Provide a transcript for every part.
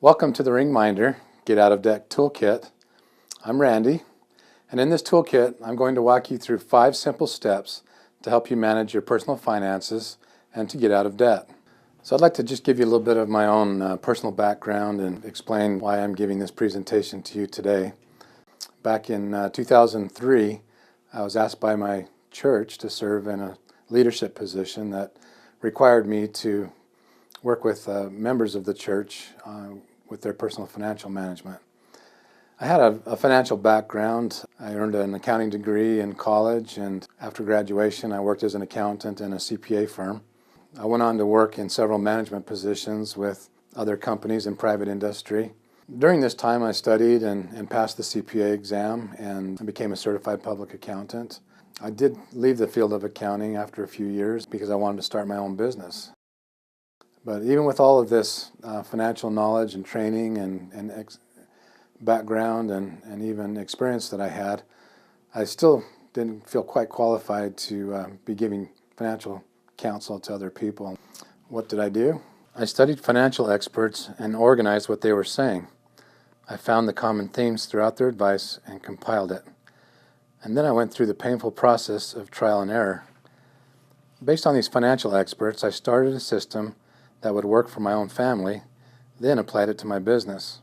Welcome to the Ringminder Get Out of Debt Toolkit. I'm Randy, and in this toolkit I'm going to walk you through 5 simple steps to help you manage your personal finances and to get out of debt. So I'd like to just give you a little bit of my own personal background and explain why I'm giving this presentation to you today. Back in 2003, I was asked by my church to serve in a leadership position that required me to work with members of the church with their personal financial management. I had a financial background. I earned an accounting degree in college, and after graduation I worked as an accountant in a CPA firm. I went on to work in several management positions with other companies in private industry. During this time I studied and passed the CPA exam and became a certified public accountant. I did leave the field of accounting after a few years because I wanted to start my own business. But even with all of this financial knowledge and training and background and even experience that I had, I still didn't feel quite qualified to be giving financial counsel to other people. What did I do? I studied financial experts and organized what they were saying. I found the common themes throughout their advice and compiled it. And then I went through the painful process of trial and error. Based on these financial experts, I started a system that would work for my own family, then applied it to my business.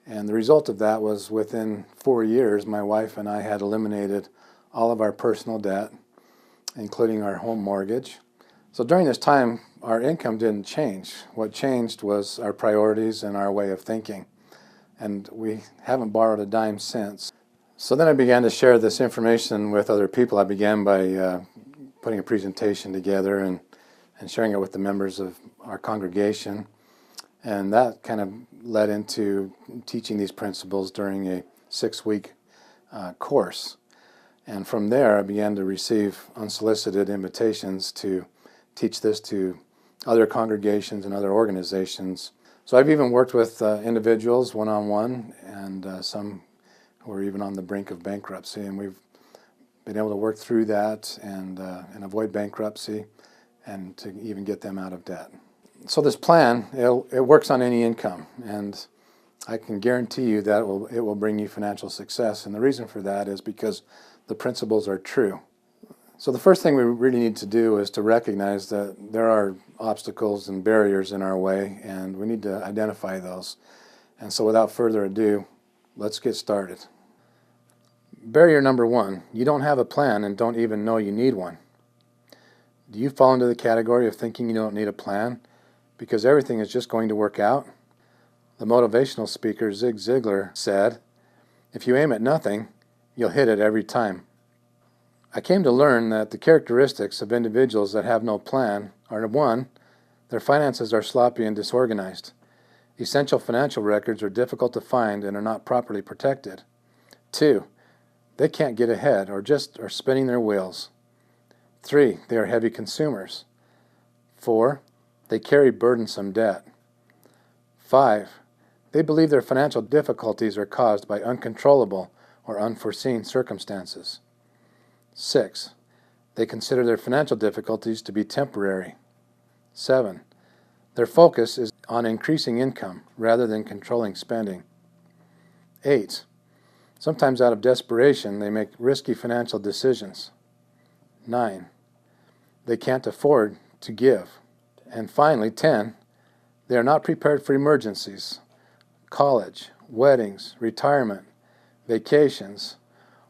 And the result of that was within 4 years, my wife and I had eliminated all of our personal debt, including our home mortgage. So during this time, our income didn't change. What changed was our priorities and our way of thinking. And we haven't borrowed a dime since. So then I began to share this information with other people. I began by putting a presentation together and sharing it with the members of our congregation. And that kind of led into teaching these principles during a 6-week course. And from there I began to receive unsolicited invitations to teach this to other congregations and other organizations. So I've even worked with individuals one-on-one and some who are even on the brink of bankruptcy, and we've been able to work through that and avoid bankruptcy and to even get them out of debt. So this plan, it works on any income, and I can guarantee you that it will bring you financial success. And the reason for that is because the principles are true. So the first thing we really need to do is to recognize that there are obstacles and barriers in our way, and we need to identify those. And so without further ado, let's get started. Barrier number 1, you don't have a plan and don't even know you need one. Do you fall into the category of thinking you don't need a plan because everything is just going to work out? The motivational speaker Zig Ziglar said, "If you aim at nothing, you'll hit it every time." I came to learn that the characteristics of individuals that have no plan are: 1, their finances are sloppy and disorganized. Essential financial records are difficult to find and are not properly protected. 2, they can't get ahead or just are spinning their wheels. 3, they are heavy consumers. 4, they carry burdensome debt. 5, they believe their financial difficulties are caused by uncontrollable or unforeseen circumstances. 6, they consider their financial difficulties to be temporary. 7, their focus is on increasing income rather than controlling spending. 8, sometimes out of desperation they make risky financial decisions. 9, they can't afford to give. And finally, 10, they are not prepared for emergencies, college, weddings, retirement, vacations,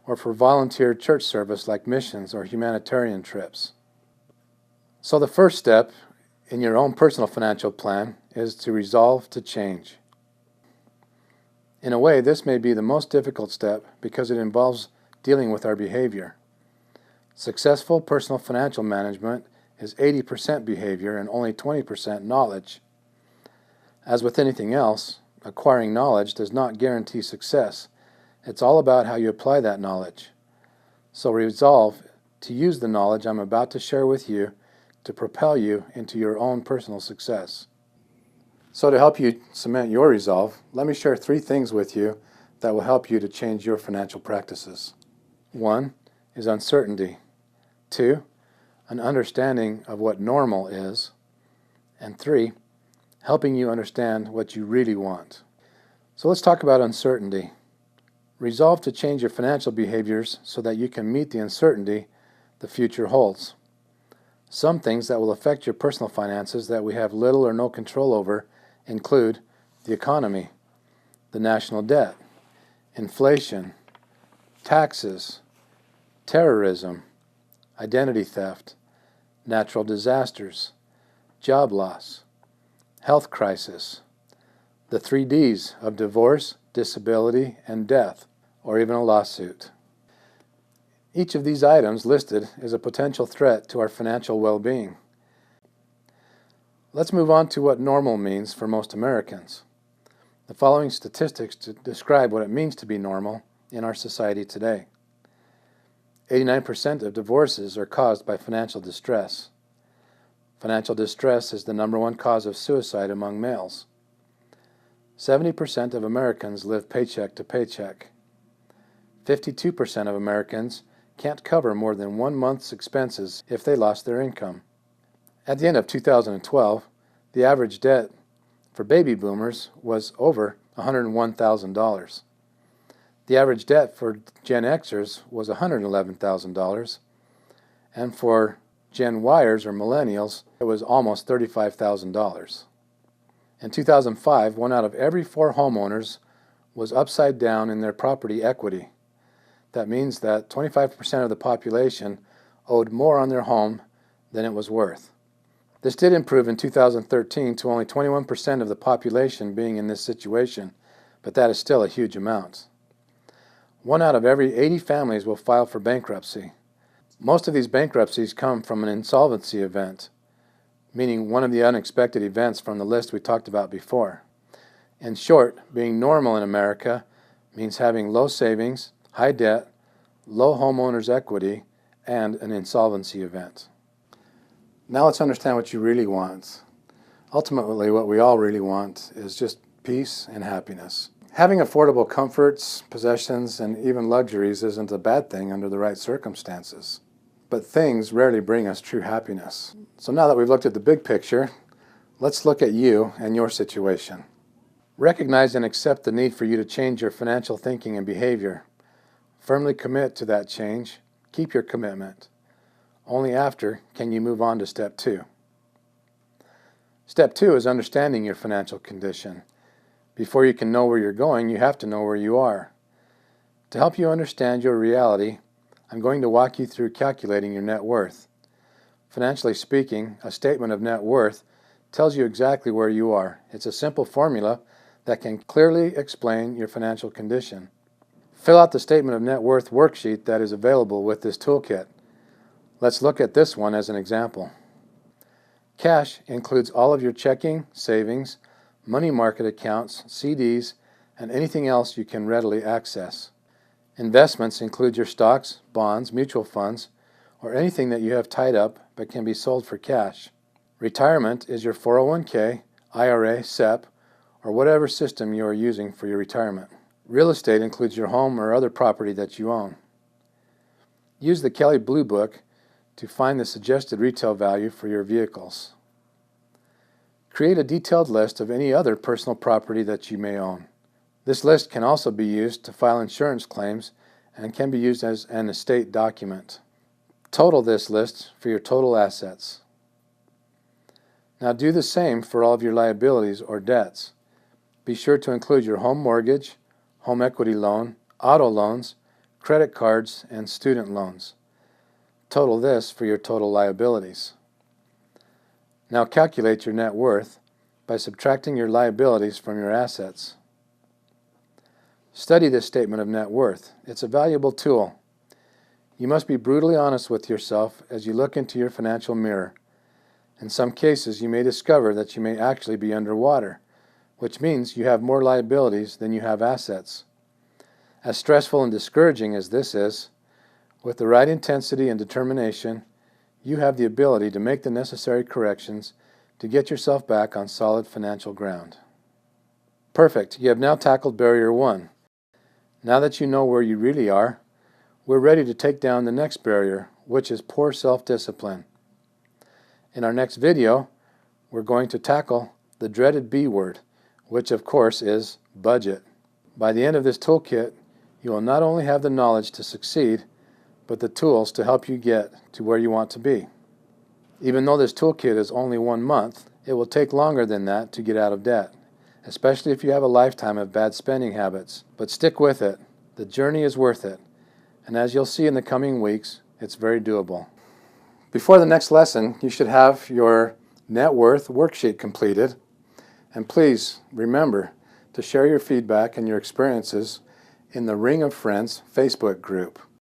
or for volunteer church service like missions or humanitarian trips. So the first step in your own personal financial plan is to resolve to change. In a way, this may be the most difficult step because it involves dealing with our behavior. Successful personal financial management is 80% behavior and only 20% knowledge. As with anything else, acquiring knowledge does not guarantee success. It's all about how you apply that knowledge. So resolve to use the knowledge I'm about to share with you to propel you into your own personal success. So to help you cement your resolve, let me share 3 things with you that will help you to change your financial practices. 1 is uncertainty. 2, an understanding of what normal is. And 3, helping you understand what you really want. So let's talk about uncertainty. Resolve to change your financial behaviors so that you can meet the uncertainty the future holds. Some things that will affect your personal finances that we have little or no control over include the economy, the national debt, inflation, taxes, terrorism, identity theft, natural disasters, job loss, health crisis, the 3 Ds of divorce, disability, and death, or even a lawsuit. Each of these items listed is a potential threat to our financial well-being. Let's move on to what normal means for most Americans. The following statistics describe what it means to be normal in our society today. 89% of divorces are caused by financial distress. Financial distress is the #1 cause of suicide among males. 70% of Americans live paycheck to paycheck. 52% of Americans can't cover more than 1 month's expenses if they lost their income. At the end of 2012, the average debt for baby boomers was over $101,000. The average debt for Gen Xers was $111,000, and for Gen Yers or millennials, it was almost $35,000. In 2005, 1 out of every 4 homeowners was upside down in their property equity. That means that 25% of the population owed more on their home than it was worth. This did improve in 2013 to only 21% of the population being in this situation, but that is still a huge amount. 1 out of every 80 families will file for bankruptcy. Most of these bankruptcies come from an insolvency event, meaning one of the unexpected events from the list we talked about before. In short, being normal in America means having low savings, high debt, low homeowners' equity, and an insolvency event. Now let's understand what you really want. Ultimately, what we all really want is just peace and happiness. Having affordable comforts, possessions, and even luxuries isn't a bad thing under the right circumstances. But things rarely bring us true happiness. So now that we've looked at the big picture, let's look at you and your situation. Recognize and accept the need for you to change your financial thinking and behavior. Firmly commit to that change. Keep your commitment. Only after can you move on to step 2. Step 2 is understanding your financial condition. Before you can know where you're going, you have to know where you are. To help you understand your reality, I'm going to walk you through calculating your net worth. Financially speaking, a statement of net worth tells you exactly where you are. It's a simple formula that can clearly explain your financial condition. Fill out the statement of net worth worksheet that is available with this toolkit. Let's look at this one as an example. Cash includes all of your checking, savings, money market accounts, CDs, and anything else you can readily access. Investments include your stocks, bonds, mutual funds, or anything that you have tied up but can be sold for cash. Retirement is your 401k, IRA, SEP, or whatever system you are using for your retirement. Real estate includes your home or other property that you own. Use the Kelley Blue Book to find the suggested retail value for your vehicles. Create a detailed list of any other personal property that you may own. This list can also be used to file insurance claims and can be used as an estate document. Total this list for your total assets. Now do the same for all of your liabilities or debts. Be sure to include your home mortgage, home equity loan, auto loans, credit cards, and student loans. Total this for your total liabilities. Now calculate your net worth by subtracting your liabilities from your assets. Study this statement of net worth. It's a valuable tool. You must be brutally honest with yourself as you look into your financial mirror. In some cases, you may discover that you may actually be underwater, which means you have more liabilities than you have assets. As stressful and discouraging as this is, with the right intensity and determination, you have the ability to make the necessary corrections to get yourself back on solid financial ground. Perfect. You have now tackled barrier 1. Now that you know where you really are, we're ready to take down the next barrier, which is poor self-discipline. In our next video, we're going to tackle the dreaded B word, which of course is budget. By the end of this toolkit, you will not only have the knowledge to succeed, but the tools to help you get to where you want to be. Even though this toolkit is only 1 month, it will take longer than that to get out of debt, especially if you have a lifetime of bad spending habits. But stick with it. The journey is worth it. And as you'll see in the coming weeks, it's very doable. Before the next lesson, you should have your net worth worksheet completed. And please remember to share your feedback and your experiences in the Ring of Friends Facebook group.